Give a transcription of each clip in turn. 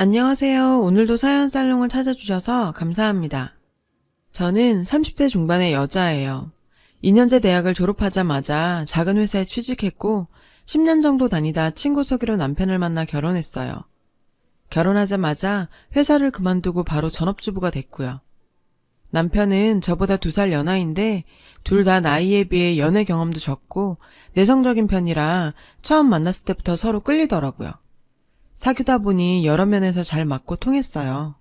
안녕하세요. 오늘도 사연 살롱을 찾아주셔서 감사합니다. 저는 30대 중반의 여자예요. 2년제 대학을 졸업하자마자 작은 회사에 취직했고 10년 정도 다니다 친구 소개로 남편을 만나 결혼했어요. 결혼하자마자 회사를 그만두고 바로 전업주부가 됐고요. 남편은 저보다 2살 연하인데 둘 다 나이에 비해 연애 경험도 적고 내성적인 편이라 처음 만났을 때부터 서로 끌리더라고요. 사귀다 보니 여러 면에서 잘 맞고 통했어요.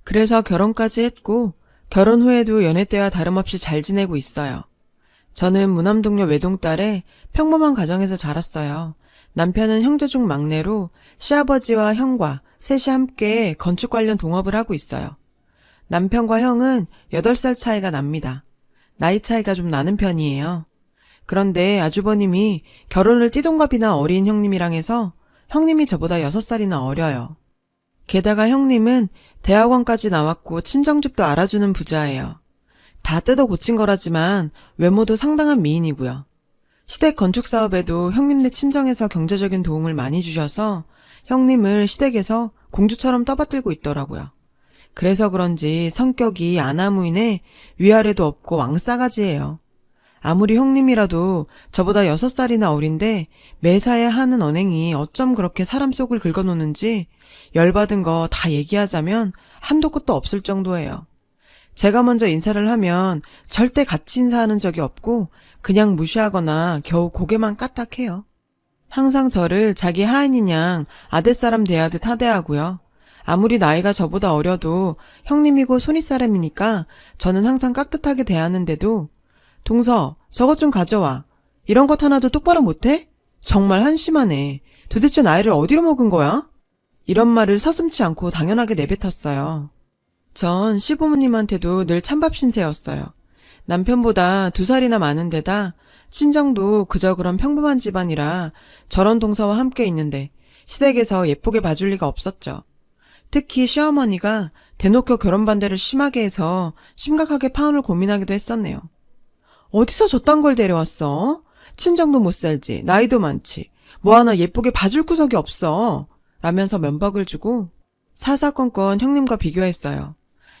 그래서 결혼까지 했고 결혼 후에도 연애 때와 다름없이 잘 지내고 있어요. 저는 무남동료 외동딸에 평범한 가정에서 자랐어요. 남편은 형제 중 막내로 시아버지와 형과 셋이 함께 건축 관련 동업을 하고 있어요. 남편과 형은 8살 차이가 납니다. 나이 차이가 좀 나는 편이에요. 그런데 아주버님이 결혼을 띠동갑이나 어린 형님이랑 해서 형님이 저보다 6살이나 어려요. 게다가 형님은 대학원까지 나왔고 친정집도 알아주는 부자예요. 다 뜯어 고친 거라지만 외모도 상당한 미인이고요. 시댁 건축 사업에도 형님네 친정에서 경제적인 도움을 많이 주셔서 형님을 시댁에서 공주처럼 떠받들고 있더라고요. 그래서 그런지 성격이 아나무인에 위아래도 없고 왕싸가지예요. 아무리 형님이라도 저보다 6살이나 어린데 매사에 하는 언행이 어쩜 그렇게 사람 속을 긁어놓는지 열받은 거 다 얘기하자면 한도 끝도 없을 정도예요. 제가 먼저 인사를 하면 절대 같이 인사하는 적이 없고 그냥 무시하거나 겨우 고개만 까딱해요. 항상 저를 자기 하인인 양 아랫사람 대하듯 하대하고요. 아무리 나이가 저보다 어려도 형님이고 손윗사람이니까 저는 항상 깍듯하게 대하는데도 동서, 저것 좀 가져와. 이런 것 하나도 똑바로 못해? 정말 한심하네. 도대체 나이를 어디로 먹은 거야? 이런 말을 서슴지 않고 당연하게 내뱉었어요. 전 시부모님한테도 늘 찬밥 신세였어요. 남편보다 2살이나 많은 데다 친정도 그저 그런 평범한 집안이라 저런 동서와 함께 있는데 시댁에서 예쁘게 봐줄 리가 없었죠. 특히 시어머니가 대놓고 결혼 반대를 심하게 해서 심각하게 파혼을 고민하기도 했었네요. 어디서 저딴 걸 데려왔어? 친정도 못 살지, 나이도 많지, 뭐 하나 예쁘게 봐줄 구석이 없어. 라면서 면박을 주고 사사건건 형님과 비교했어요.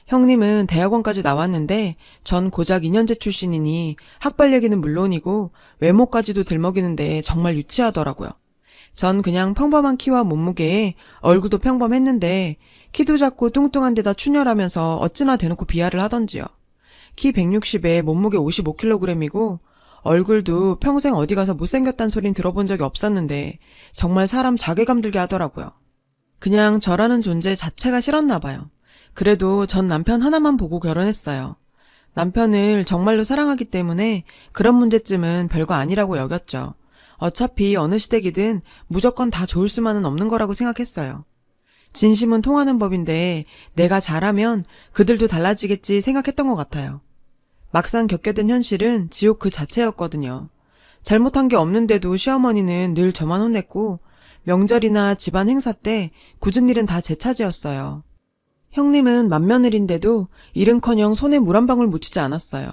형님은 대학원까지 나왔는데 전 고작 2년제 출신이니 학벌 얘기는 물론이고 외모까지도 들먹이는데 정말 유치하더라고요. 전 그냥 평범한 키와 몸무게에 얼굴도 평범했는데 키도 작고 뚱뚱한 데다 춘혈하면서 어찌나 대놓고 비하를 하던지요. 키 160에 몸무게 55kg이고 얼굴도 평생 어디 가서 못생겼단 소린 들어본 적이 없었는데 정말 사람 자괴감 들게 하더라고요. 그냥 저라는 존재 자체가 싫었나 봐요. 그래도 전 남편 하나만 보고 결혼했어요. 남편을 정말로 사랑하기 때문에 그런 문제쯤은 별거 아니라고 여겼죠. 어차피 어느 시댁이든 무조건 다 좋을 수만은 없는 거라고 생각했어요. 진심은 통하는 법인데 내가 잘하면 그들도 달라지겠지 생각했던 것 같아요. 막상 겪게 된 현실은 지옥 그 자체였거든요. 잘못한 게 없는데도 시어머니는 늘 저만 혼냈고 명절이나 집안 행사 때 굳은 일은 다 제 차지였어요. 형님은 맏며느리인데도 일은커녕 손에 물 한 방울 묻히지 않았어요.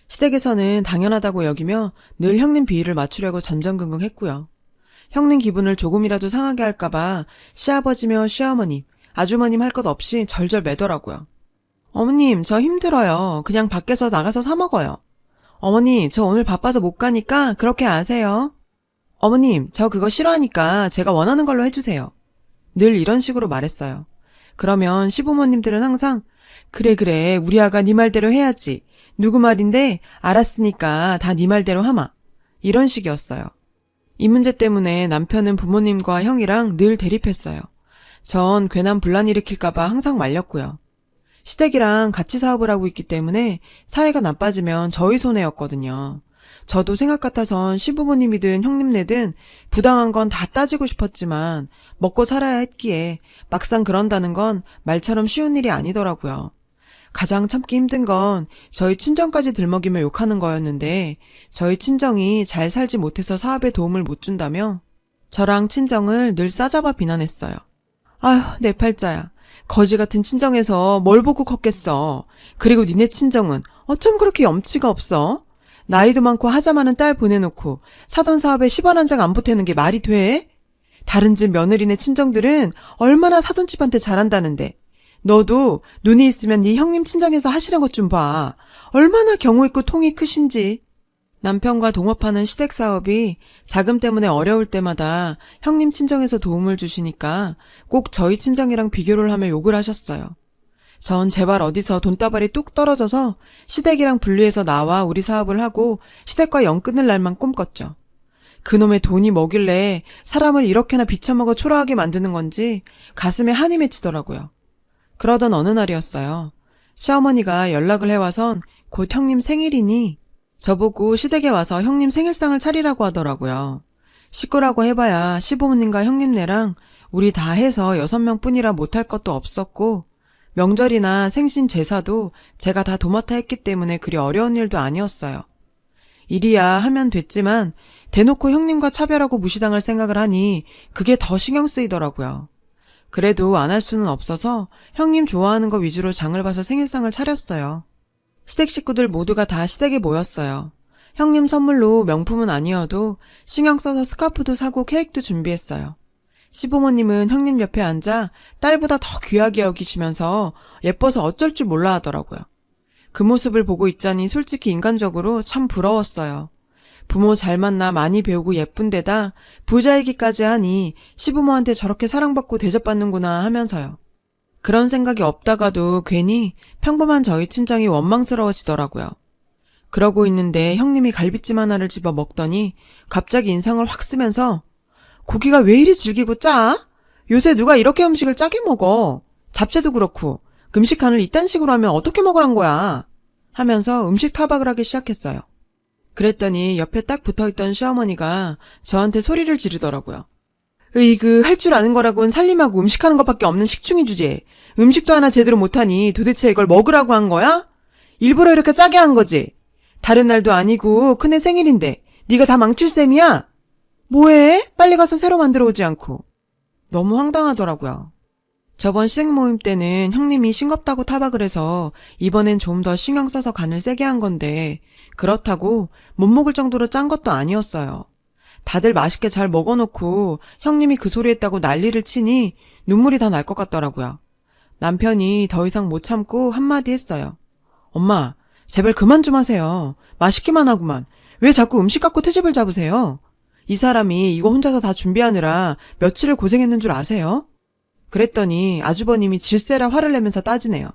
시댁에서는 당연하다고 여기며 늘 형님 비위를 맞추려고 전전긍긍했고요. 형님 기분을 조금이라도 상하게 할까봐 시아버지며 시어머님, 아주머님 할 것 없이 절절 매더라고요. 어머님, 저 힘들어요. 그냥 밖에서 나가서 사 먹어요. 어머니, 저 오늘 바빠서 못 가니까 그렇게 아세요. 어머님, 저 그거 싫어하니까 제가 원하는 걸로 해주세요. 늘 이런 식으로 말했어요. 그러면 시부모님들은 항상 그래 우리 아가 네 말대로 해야지. 누구 말인데 알았으니까 다 네 말대로 하마. 이런 식이었어요. 이 문제 때문에 남편은 부모님과 형이랑 늘 대립했어요. 전 괜한 분란 일으킬까봐 항상 말렸고요. 시댁이랑 같이 사업을 하고 있기 때문에 사이가 나빠지면 저희 손해였거든요. 저도 생각 같아선 시부모님이든 형님네든 부당한 건 다 따지고 싶었지만 먹고 살아야 했기에 막상 그런다는 건 말처럼 쉬운 일이 아니더라고요. 가장 참기 힘든 건 저희 친정까지 들먹이며 욕하는 거였는데 저희 친정이 잘 살지 못해서 사업에 도움을 못 준다며 저랑 친정을 늘 싸잡아 비난했어요. 아휴, 내 팔자야. 거지 같은 친정에서 뭘 보고 컸겠어. 그리고 니네 친정은 어쩜 그렇게 염치가 없어? 나이도 많고 하자 많은 딸 보내놓고 사돈 사업에 10원 한 장 안 보태는 게 말이 돼? 다른 집 며느리네 친정들은 얼마나 사돈집한테 잘한다는데 너도 눈이 있으면 네 형님 친정에서 하시는 것 좀 봐. 얼마나 경우 있고 통이 크신지. 남편과 동업하는 시댁 사업이 자금 때문에 어려울 때마다 형님 친정에서 도움을 주시니까 꼭 저희 친정이랑 비교를 하며 욕을 하셨어요. 전 제발 어디서 돈다발이 뚝 떨어져서 시댁이랑 분리해서 나와 우리 사업을 하고 시댁과 연 끊을 날만 꿈꿨죠. 그놈의 돈이 뭐길래 사람을 이렇게나 비쳐먹어 초라하게 만드는 건지 가슴에 한이 맺히더라고요. 그러던 어느 날이었어요. 시어머니가 연락을 해와선 곧 형님 생일이니 저보고 시댁에 와서 형님 생일상을 차리라고 하더라고요. 식구라고 해봐야 시부모님과 형님네랑 우리 다 해서 6명 뿐이라 못할 것도 없었고 명절이나 생신 제사도 제가 다 도맡아 했기 때문에 그리 어려운 일도 아니었어요. 일이야 하면 됐지만 대놓고 형님과 차별하고 무시당할 생각을 하니 그게 더 신경 쓰이더라고요. 그래도 안 할 수는 없어서 형님 좋아하는 거 위주로 장을 봐서 생일상을 차렸어요. 시댁 식구들 모두가 다 시댁에 모였어요. 형님 선물로 명품은 아니어도 신경 써서 스카프도 사고 케이크도 준비했어요. 시부모님은 형님 옆에 앉아 딸보다 더 귀하게 여기시면서 예뻐서 어쩔 줄 몰라 하더라고요. 그 모습을 보고 있자니 솔직히 인간적으로 참 부러웠어요. 부모 잘 만나 많이 배우고 예쁜 데다 부자이기까지 하니 시부모한테 저렇게 사랑받고 대접받는구나 하면서요. 그런 생각이 없다가도 괜히 평범한 저희 친정이 원망스러워지더라고요. 그러고 있는데 형님이 갈비찜 하나를 집어 먹더니 갑자기 인상을 확 쓰면서 고기가 왜 이리 질기고 짜? 요새 누가 이렇게 음식을 짜게 먹어? 잡채도 그렇고 음식간을 이딴 식으로 하면 어떻게 먹으란 거야? 하면서 음식 타박을 하기 시작했어요. 그랬더니 옆에 딱 붙어있던 시어머니가 저한테 소리를 지르더라고요. 으이그 할 줄 아는 거라고는 살림하고 음식하는 것밖에 없는 식충이 주제. 음식도 하나 제대로 못하니 도대체 이걸 먹으라고 한 거야? 일부러 이렇게 짜게 한 거지. 다른 날도 아니고 큰애 생일인데 네가 다 망칠 셈이야? 뭐해? 빨리 가서 새로 만들어 오지 않고. 너무 황당하더라고요. 저번 시댁 모임 때는 형님이 싱겁다고 타박을 해서 이번엔 좀 더 신경 써서 간을 세게 한 건데 그렇다고 못 먹을 정도로 짠 것도 아니었어요. 다들 맛있게 잘 먹어놓고 형님이 그 소리 했다고 난리를 치니 눈물이 다 날 것 같더라고요. 남편이 더 이상 못 참고 한마디 했어요. 엄마, 제발 그만 좀 하세요. 맛있기만 하구만. 왜 자꾸 음식 갖고 트집을 잡으세요? 이 사람이 이거 혼자서 다 준비하느라 며칠을 고생했는 줄 아세요? 그랬더니 아주버님이 질세라 화를 내면서 따지네요.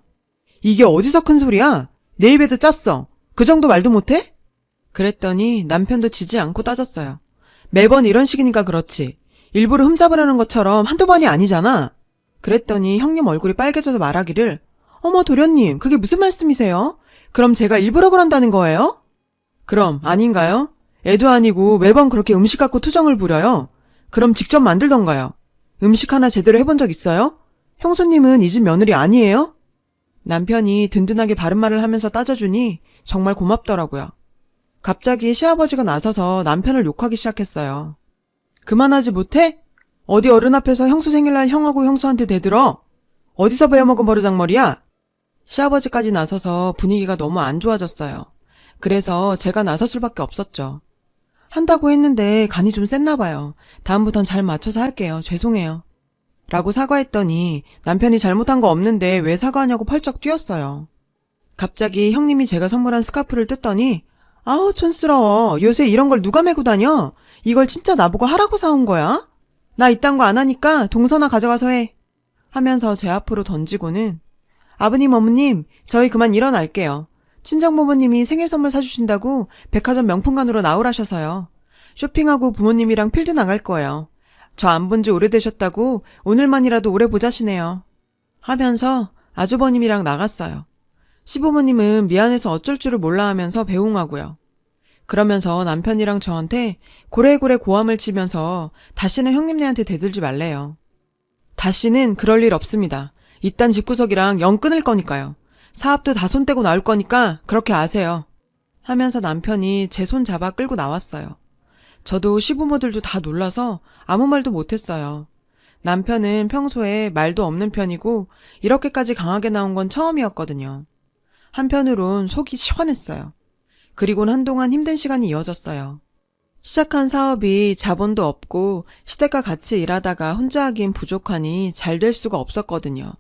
이게 어디서 큰 소리야? 내 입에도 짰어. 그 정도 말도 못해? 그랬더니 남편도 지지 않고 따졌어요. 매번 이런 식이니까 그렇지. 일부러 흠잡으려는 것처럼 한두 번이 아니잖아. 그랬더니 형님 얼굴이 빨개져서 말하기를 어머 도련님 그게 무슨 말씀이세요? 그럼 제가 일부러 그런다는 거예요? 그럼 아닌가요? 애도 아니고 매번 그렇게 음식 갖고 투정을 부려요. 그럼 직접 만들던가요. 음식 하나 제대로 해본 적 있어요? 형수님은 이 집 며느리 아니에요? 남편이 든든하게 바른말을 하면서 따져주니 정말 고맙더라고요. 갑자기 시아버지가 나서서 남편을 욕하기 시작했어요. 그만하지 못해? 어디 어른 앞에서 형수 생일날 형하고 형수한테 대들어? 어디서 배워먹은 버르장머리야? 시아버지까지 나서서 분위기가 너무 안 좋아졌어요. 그래서 제가 나설 수밖에 없었죠. 한다고 했는데 간이 좀 셌나 봐요. 다음부턴 잘 맞춰서 할게요. 죄송해요. 라고 사과했더니 남편이 잘못한 거 없는데 왜 사과하냐고 펄쩍 뛰었어요. 갑자기 형님이 제가 선물한 스카프를 뜯더니 아우 촌스러워. 요새 이런 걸 누가 메고 다녀? 이걸 진짜 나보고 하라고 사온 거야? 나 이딴 거 안 하니까 동서나 가져가서 해. 하면서 제 앞으로 던지고는 아버님 어머님 저희 그만 일어날게요. 친정부모님이 생일 선물 사주신다고 백화점 명품관으로 나오라셔서요. 쇼핑하고 부모님이랑 필드 나갈 거예요. 저 안 본 지 오래되셨다고 오늘만이라도 오래 보자시네요. 하면서 아주버님이랑 나갔어요. 시부모님은 미안해서 어쩔 줄을 몰라 하면서 배웅하고요. 그러면서 남편이랑 저한테 고래고래 고함을 치면서 다시는 형님네한테 대들지 말래요. 다시는 그럴 일 없습니다. 이딴 집구석이랑 영 끊을 거니까요. 사업도 다 손 떼고 나올 거니까 그렇게 아세요. 하면서 남편이 제 손 잡아 끌고 나왔어요. 저도 시부모들도 다 놀라서 아무 말도 못했어요. 남편은 평소에 말도 없는 편이고 이렇게까지 강하게 나온 건 처음이었거든요. 한편으론 속이 시원했어요. 그리고는 한동안 힘든 시간이 이어졌어요. 시작한 사업이 자본도 없고 시댁과 같이 일하다가 혼자 하기엔 부족하니 잘 될 수가 없었거든요.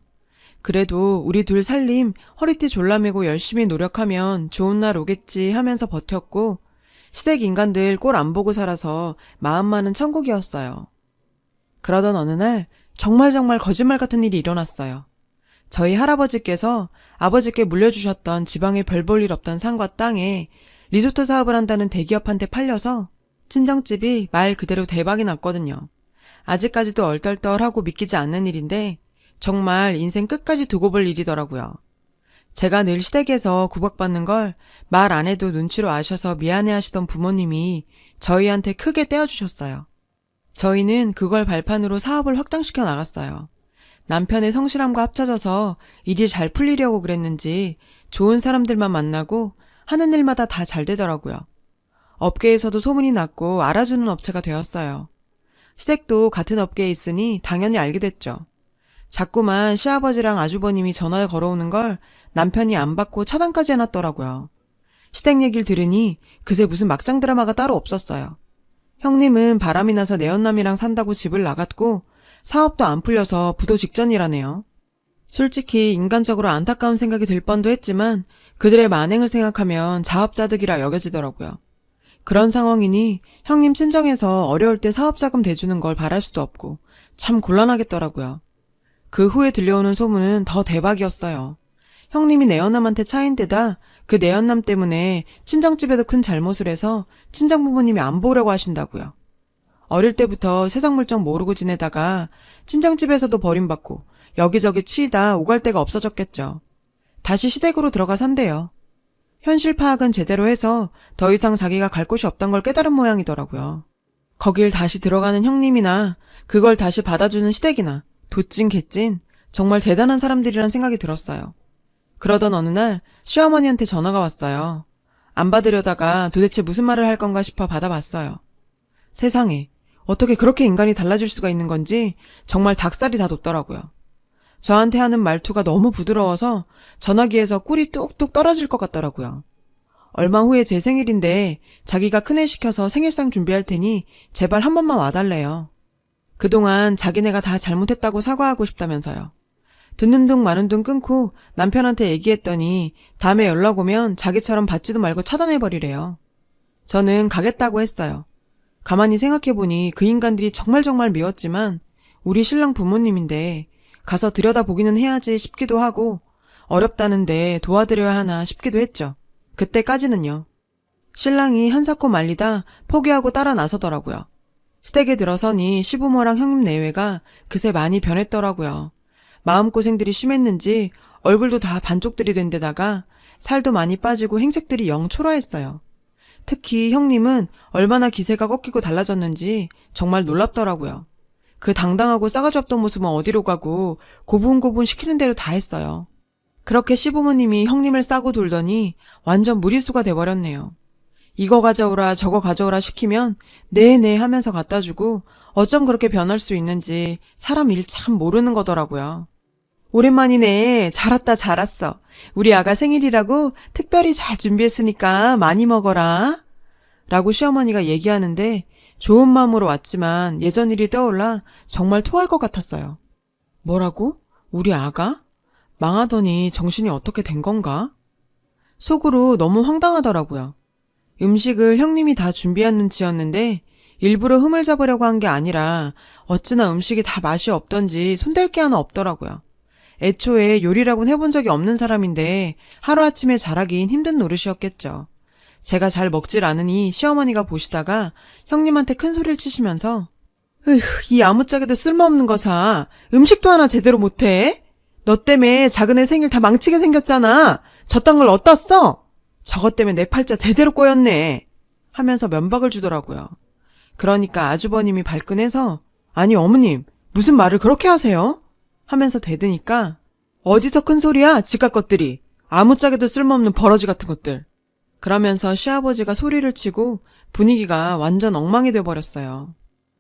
그래도 우리 둘 살림 허리띠 졸라매고 열심히 노력하면 좋은 날 오겠지 하면서 버텼고 시댁 인간들 꼴 안 보고 살아서 마음만은 천국이었어요. 그러던 어느 날 정말 거짓말 같은 일이 일어났어요. 저희 할아버지께서 아버지께 물려주셨던 지방에 별 볼 일 없던 산과 땅에 리조트 사업을 한다는 대기업한테 팔려서 친정집이 말 그대로 대박이 났거든요. 아직까지도 얼떨떨하고 믿기지 않는 일인데 정말 인생 끝까지 두고 볼 일이더라고요. 제가 늘 시댁에서 구박받는 걸 말 안 해도 눈치로 아셔서 미안해하시던 부모님이 저희한테 크게 떼어주셨어요. 저희는 그걸 발판으로 사업을 확장시켜 나갔어요. 남편의 성실함과 합쳐져서 일이 잘 풀리려고 그랬는지 좋은 사람들만 만나고 하는 일마다 다 잘 되더라고요. 업계에서도 소문이 났고 알아주는 업체가 되었어요. 시댁도 같은 업계에 있으니 당연히 알게 됐죠. 자꾸만 시아버지랑 아주버님이 전화를 걸어오는 걸 남편이 안 받고 차단까지 해놨더라고요. 시댁 얘기를 들으니 그새 무슨 막장 드라마가 따로 없었어요. 형님은 바람이 나서 내연남이랑 산다고 집을 나갔고 사업도 안 풀려서 부도 직전이라네요. 솔직히 인간적으로 안타까운 생각이 들 뻔도 했지만 그들의 만행을 생각하면 자업자득이라 여겨지더라고요. 그런 상황이니 형님 친정에서 어려울 때 사업자금 대주는 걸 바랄 수도 없고 참 곤란하겠더라고요. 그 후에 들려오는 소문은 더 대박이었어요. 형님이 내연남한테 차인 데다 그 내연남 때문에 친정집에도 큰 잘못을 해서 친정 부모님이 안 보려고 하신다고요. 어릴 때부터 세상 물정 모르고 지내다가 친정집에서도 버림받고 여기저기 치이다 오갈 데가 없어졌겠죠. 다시 시댁으로 들어가 산대요. 현실 파악은 제대로 해서 더 이상 자기가 갈 곳이 없던 걸 깨달은 모양이더라고요. 거길 다시 들어가는 형님이나 그걸 다시 받아주는 시댁이나 도찐 개찐 정말 대단한 사람들이란 생각이 들었어요. 그러던 어느 날 시어머니한테 전화가 왔어요. 안 받으려다가 도대체 무슨 말을 할 건가 싶어 받아봤어요. 세상에 어떻게 그렇게 인간이 달라질 수가 있는 건지 정말 닭살이 다 돋더라고요. 저한테 하는 말투가 너무 부드러워서 전화기에서 꿀이 뚝뚝 떨어질 것 같더라고요. 얼마 후에 제 생일인데 자기가 큰애 시켜서 생일상 준비할 테니 제발 한 번만 와달래요. 그동안 자기네가 다 잘못했다고 사과하고 싶다면서요. 듣는 둥 마는 둥 끊고 남편한테 얘기했더니 다음에 연락 오면 자기처럼 받지도 말고 차단해버리래요. 저는 가겠다고 했어요. 가만히 생각해보니 그 인간들이 정말 미웠지만 우리 신랑 부모님인데 가서 들여다보기는 해야지 싶기도 하고 어렵다는데 도와드려야 하나 싶기도 했죠. 그때까지는요. 신랑이 한사코 말리다 포기하고 따라 나서더라고요. 시댁에 들어서니 시부모랑 형님 내외가 그새 많이 변했더라고요. 마음고생들이 심했는지 얼굴도 다 반쪽들이 된 데다가 살도 많이 빠지고 행색들이 영 초라했어요. 특히 형님은 얼마나 기세가 꺾이고 달라졌는지 정말 놀랍더라고요. 그 당당하고 싸가지 없던 모습은 어디로 가고 고분고분 시키는 대로 다 했어요. 그렇게 시부모님이 형님을 싸고 돌더니 완전 무리수가 돼버렸네요. 이거 가져오라 저거 가져오라 시키면 네네 하면서 갖다주고 어쩜 그렇게 변할 수 있는지 사람 일 참 모르는 거더라고요. 오랜만이네. 잘 왔어. 우리 아가 생일이라고 특별히 잘 준비했으니까 많이 먹어라. 라고 시어머니가 얘기하는데 좋은 마음으로 왔지만 예전 일이 떠올라 정말 토할 것 같았어요. 뭐라고? 우리 아가? 망하더니 정신이 어떻게 된 건가? 속으로 너무 황당하더라고요. 음식을 형님이 다 준비한 눈치였는데 일부러 흠을 잡으려고 한 게 아니라 어찌나 음식이 다 맛이 없던지 손댈 게 하나 없더라고요. 애초에 요리라고는 해본 적이 없는 사람인데 하루아침에 잘하긴 힘든 노릇이었겠죠. 제가 잘 먹질 않으니 시어머니가 보시다가 형님한테 큰 소리를 치시면서 으휴, 이 아무짝에도 쓸모없는 거사. 음식도 하나 제대로 못해? 너 때문에 작은 애 생일 다 망치게 생겼잖아. 저딴 걸 어디다 써? 저것 때문에 내 팔자 제대로 꼬였네. 하면서 면박을 주더라고요. 그러니까 아주버님이 발끈해서 아니 어머님 무슨 말을 그렇게 하세요? 하면서 대드니까 어디서 큰 소리야 지각 것들이. 아무짝에도 쓸모없는 버러지 같은 것들. 그러면서 시아버지가 소리를 치고 분위기가 완전 엉망이 돼버렸어요.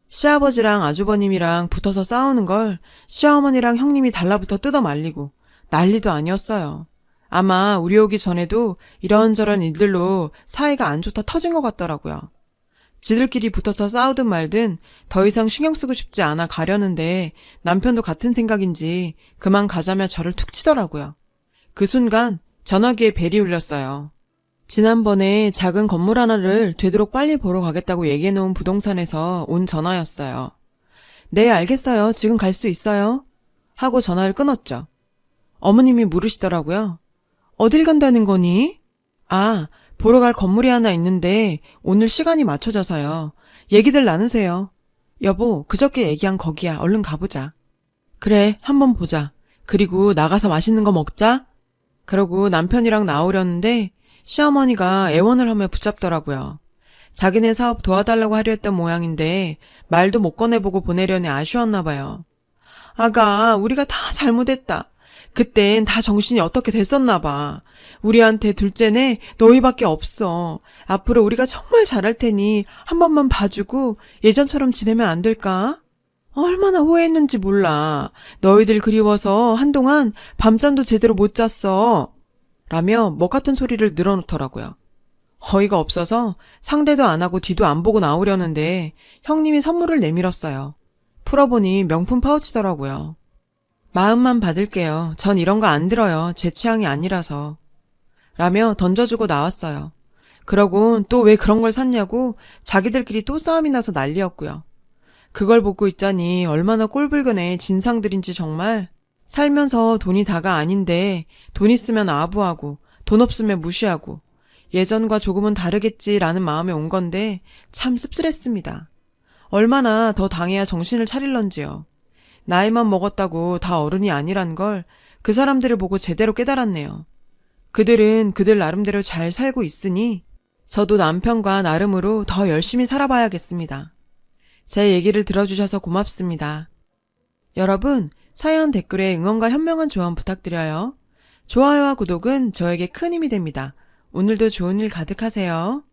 시아버지랑 아주버님이랑 붙어서 싸우는 걸 시어머니랑 형님이 달라붙어 뜯어 말리고 난리도 아니었어요. 아마 우리 오기 전에도 이런저런 일들로 사이가 안 좋다 터진 것 같더라고요. 지들끼리 붙어서 싸우든 말든 더 이상 신경 쓰고 싶지 않아 가려는데 남편도 같은 생각인지 그만 가자며 저를 툭 치더라고요. 그 순간 전화기에 벨이 울렸어요. 지난번에 작은 건물 하나를 되도록 빨리 보러 가겠다고 얘기해놓은 부동산에서 온 전화였어요. 네, 알겠어요. 지금 갈 수 있어요. 하고 전화를 끊었죠. 어머님이 물으시더라고요. 어딜 간다는 거니? 아, 보러 갈 건물이 하나 있는데 오늘 시간이 맞춰져서요. 얘기들 나누세요. 여보, 그저께 얘기한 거기야. 얼른 가보자. 그래, 한번 보자. 그리고 나가서 맛있는 거 먹자. 그러고 남편이랑 나오려는데 시어머니가 애원을 하며 붙잡더라고요. 자기네 사업 도와달라고 하려 했던 모양인데 말도 못 꺼내보고 보내려니 아쉬웠나 봐요. 아가, 우리가 다 잘못했다. 그땐 다 정신이 어떻게 됐었나 봐. 우리한테 둘째네 너희밖에 없어. 앞으로 우리가 정말 잘할 테니 한 번만 봐주고 예전처럼 지내면 안 될까? 얼마나 후회했는지 몰라. 너희들 그리워서 한동안 밤잠도 제대로 못 잤어. 라며 먹 같은 소리를 늘어놓더라고요. 어이가 없어서 상대도 안 하고 뒤도 안 보고 나오려는데 형님이 선물을 내밀었어요. 풀어보니 명품 파우치더라고요. 마음만 받을게요. 전 이런 거 안 들어요. 제 취향이 아니라서. 라며 던져주고 나왔어요. 그러곤 또 왜 그런 걸 샀냐고 자기들끼리 또 싸움이 나서 난리였고요. 그걸 보고 있자니 얼마나 꼴불견의 진상들인지 정말. 살면서 돈이 다가 아닌데 돈 있으면 아부하고 돈 없으면 무시하고 예전과 조금은 다르겠지라는 마음에 온 건데 참 씁쓸했습니다. 얼마나 더 당해야 정신을 차릴런지요. 나이만 먹었다고 다 어른이 아니란 걸 그 사람들을 보고 제대로 깨달았네요. 그들은 그들 나름대로 잘 살고 있으니 저도 남편과 나름으로 더 열심히 살아봐야겠습니다. 제 얘기를 들어주셔서 고맙습니다. 여러분, 사연 댓글에 응원과 현명한 조언 부탁드려요. 좋아요와 구독은 저에게 큰 힘이 됩니다. 오늘도 좋은 일 가득하세요.